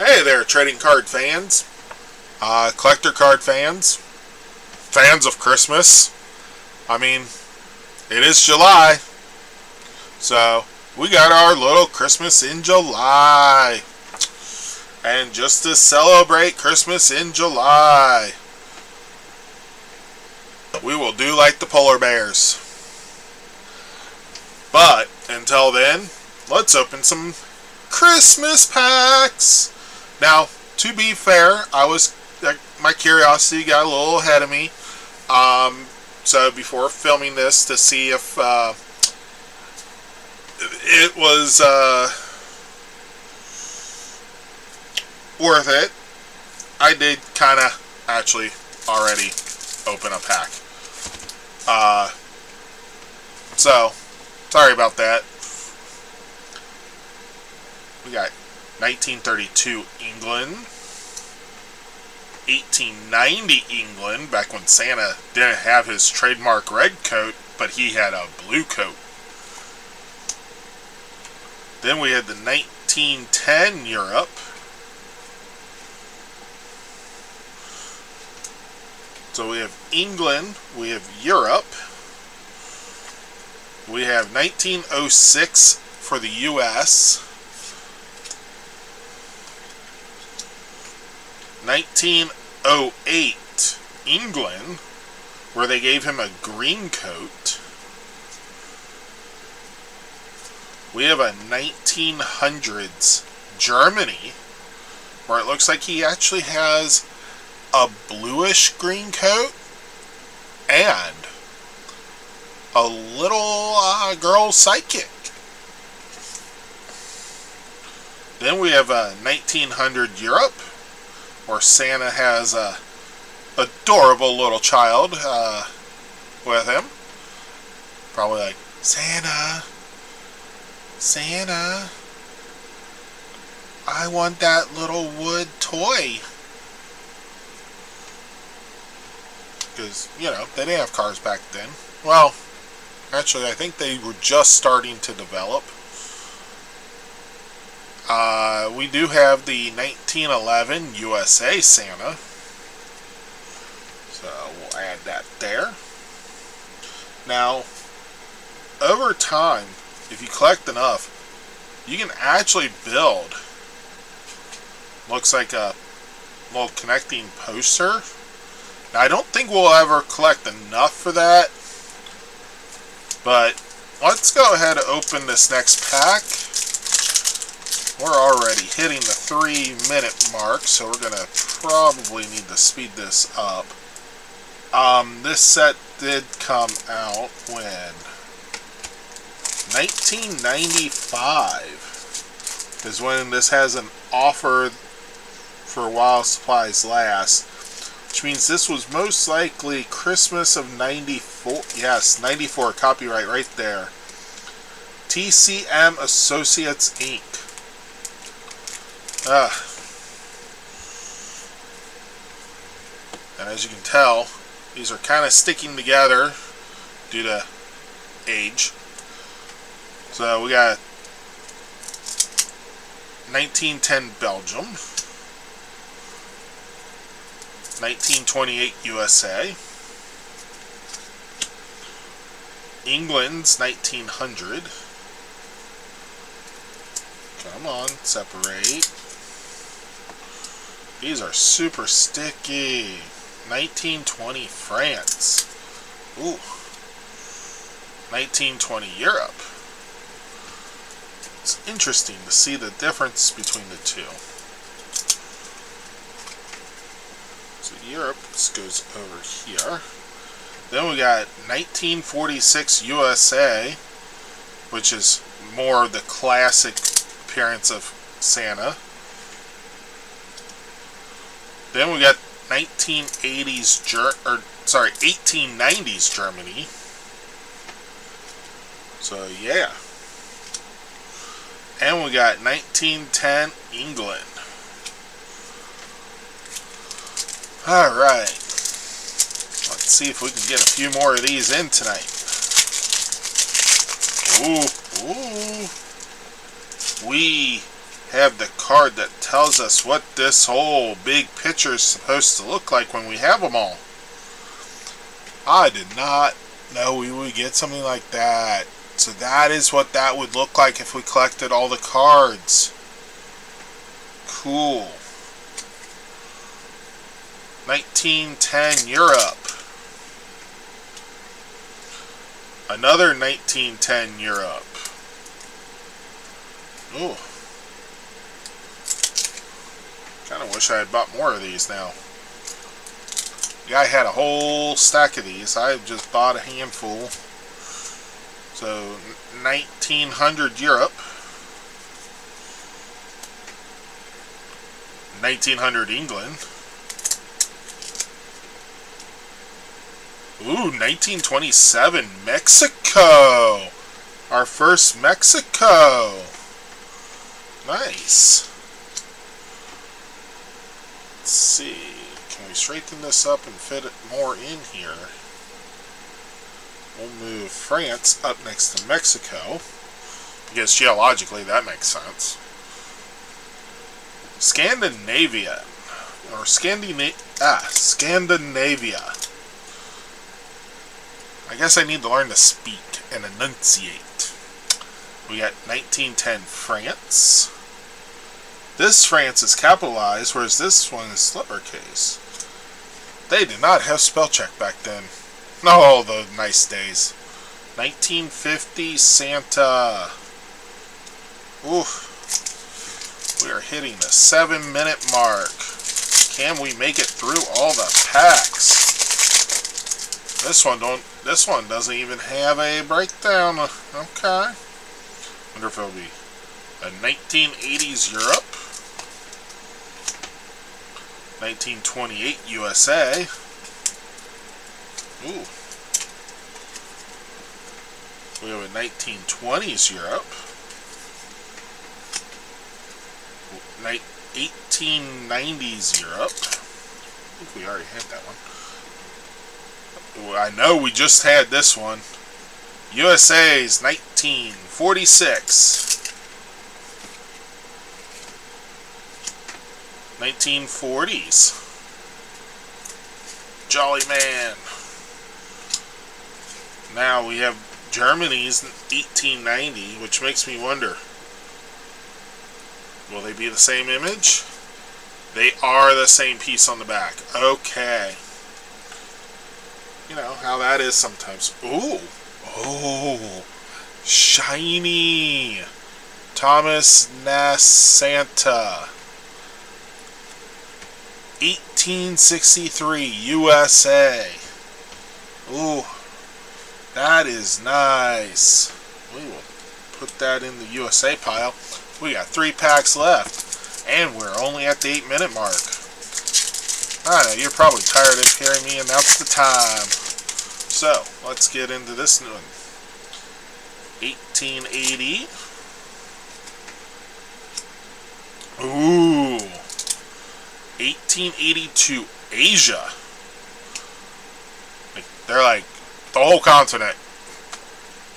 Hey there, trading card fans, collector card fans, fans of Christmas. I mean, it is July, so we got our little Christmas in July. And just to celebrate Christmas in July, we will do like the polar bears. But until then, let's open some Christmas packs. Now, to be fair, my curiosity got a little ahead of me. So before filming this to see if it was worth it, I did kind of actually already open a pack. So sorry about that. We got 1932 England, 1890 England, back when Santa didn't have his trademark red coat, but he had a blue coat. Then we had the 1910 Europe. So we have England, we have Europe, we have 1906 for the US, 1908 England, where they gave him a green coat. We have a 1900s Germany, where it looks like he actually has a bluish green coat and a little girl sidekick. Then we have a 1900 Europe, where Santa has a adorable little child with him. Probably like, Santa, I want that little wood toy. Because, they didn't have cars back then. Well, actually, I think they were just starting to develop. We do have the 1911 USA Santa. So we'll add that there. Now, over time, if you collect enough, you can actually build, looks like a little connecting poster. Now, I don't think we'll ever collect enough for that, but let's go ahead and open this next pack. We're already hitting the 3-minute mark, so we're going to probably need to speed this up. This set did come out when? 1995 is when this has an offer for while supplies last, which means this was most likely Christmas of 94. Yes, 94, copyright right there. TCM Associates Inc. And as you can tell, these are kind of sticking together due to age. So we got 1910 Belgium, 1928 USA, England's 1900. Come on, separate. These are super sticky. 1920 France. Ooh. 1920 Europe. It's interesting to see the difference between the two. So Europe goes over here. Then we got 1946 USA, which is more the classic appearance of Santa. Then we got 1890s Germany. So yeah. And we got 1910 England. Alright. Let's see if we can get a few more of these in tonight. Ooh. We have the card that tells us what this whole big picture is supposed to look like when we have them all. I did not know we would get something like that. So that is what that would look like if we collected all the cards. Cool. 1910 Europe. Another 1910 Europe. Ooh. Kind of wish I had bought more of these now. Yeah, I had a whole stack of these. I just bought a handful. So, 1900 Europe. 1900 England. Ooh, 1927 Mexico. Our first Mexico. Nice. Let's see. Can we straighten this up and fit it more in here? We'll move France up next to Mexico, because geologically that makes sense. Scandinavia. Or Scandinavia. I guess I need to learn to speak and enunciate. We got 1910 France. This France is capitalized, whereas this one is lowercase. They did not have spell check back then. Oh, those nice days. 1950 Santa. Oof. We are hitting the 7-minute mark. Can we make it through all the packs? This one doesn't even have a breakdown. Okay. Wonder if it'll be a 1980s Europe. 1928 USA. Ooh. We have a 1920s Europe. 1890s Europe. I think we already had that one. I know we just had this one. USA's 1946. 1940s. Jolly Man. Now we have Germany's 1890, which makes me wonder, will they be the same image? They are the same piece on the back. Okay. You know how that is sometimes. Ooh. Oh. Shiny. Thomas Nass Santa. 1863 USA. Ooh. That is nice. We will put that in the USA pile. We got 3 packs left. And we're only at the 8-minute mark. I know, you're probably tired of hearing me announce the time. So, let's get into this one. 1880. Ooh. 1882 Asia. They're like the whole continent.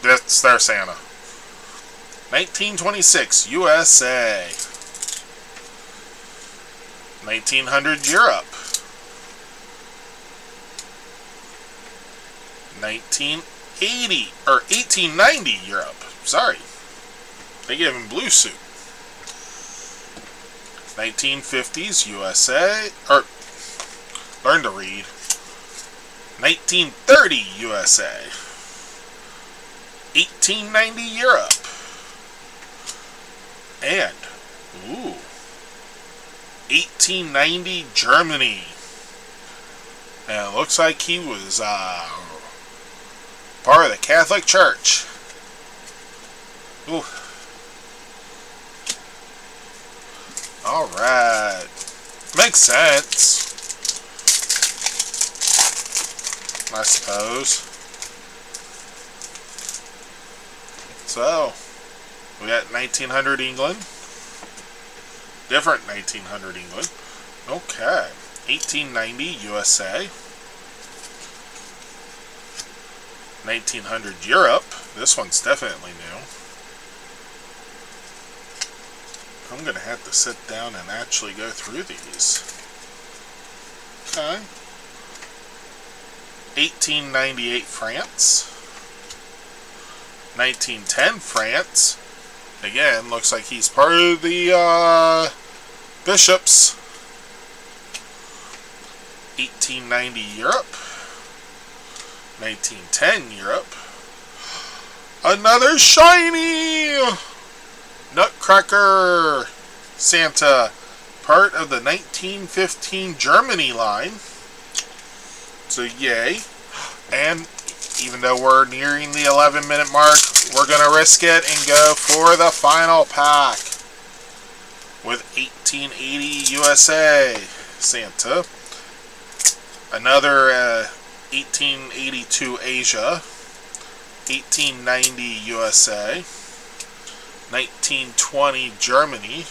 That's their Santa. 1926 USA. 1900 Europe. 1890 Europe. Sorry. They gave him blue suit. 1950s USA. Or, learn to read. 1930 USA. 1890 Europe. And, ooh, 1890 Germany. And it looks like he was part of the Catholic Church. Ooh. Alright. Makes sense, I suppose. So, we got 1900 England. Different 1900 England. Okay. 1890 USA. 1900 Europe. This one's definitely new. I'm going to have to sit down and actually go through these. Okay. 1898 France. 1910 France. Again, looks like he's part of the Bishops. 1890 Europe. 1910 Europe. Another shiny Nutcracker Santa, part of the 1915 Germany line. So yay. And even though we're nearing the 11-minute mark, we're going to risk it and go for the final pack with 1880 USA Santa. Another 1882 Asia. 1890 USA. 1920 Germany.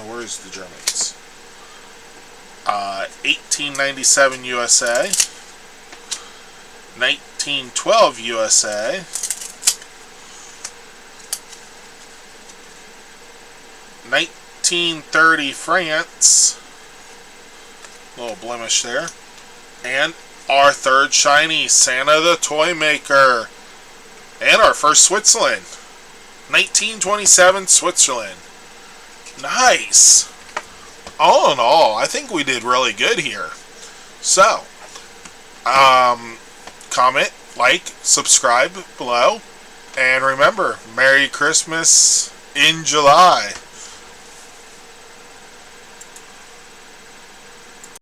Where's the Germans? 1897 USA. 1912 USA. 1930 France. Little blemish there. And our third shiny, Santa the Toy Maker. And our first Switzerland. 1927 Switzerland. Nice. All in all, I think we did really good here. So, comment, like, subscribe below. And remember, Merry Christmas in July.